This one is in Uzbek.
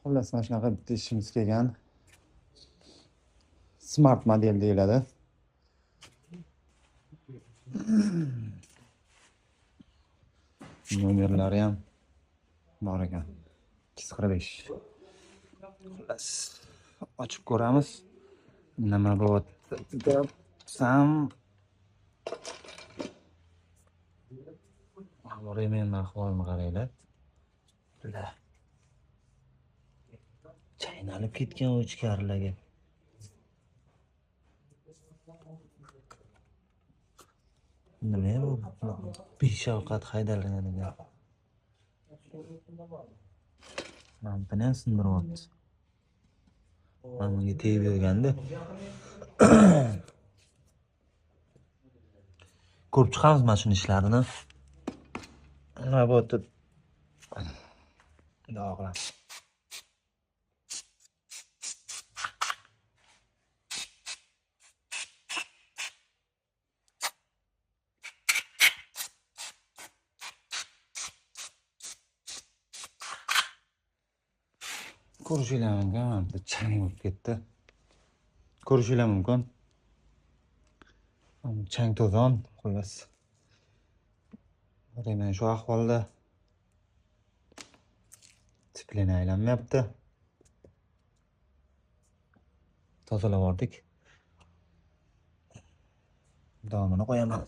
Xullas mana shunaqa bitta ishimiz kelgan. Smart model deyiladi. Nomerlari ham bor ekan. 245. Xullas ochib ko'ramiz. Nima bo'lyapti desam, men ahvolini qaranglar. Chaynalib ketgan u ichkarilarga. Nima bu? Beshafqat haydalganiga. Lampani ham sindiryapti. Mana bunga tegib yurganda. Ko'rib chiqamiz mana shuni ishlarini. Nima bo'lyapti? Xudo xohlasa. Ko'rishinglar mumkin, bitta chang bo'lib ketdi. Ko'rishinglar mumkin. Chang to'zon, xullas. Mana shu ahvolda siklini aylanmayapti. Tozalab oldik. Davomini qo'yaman.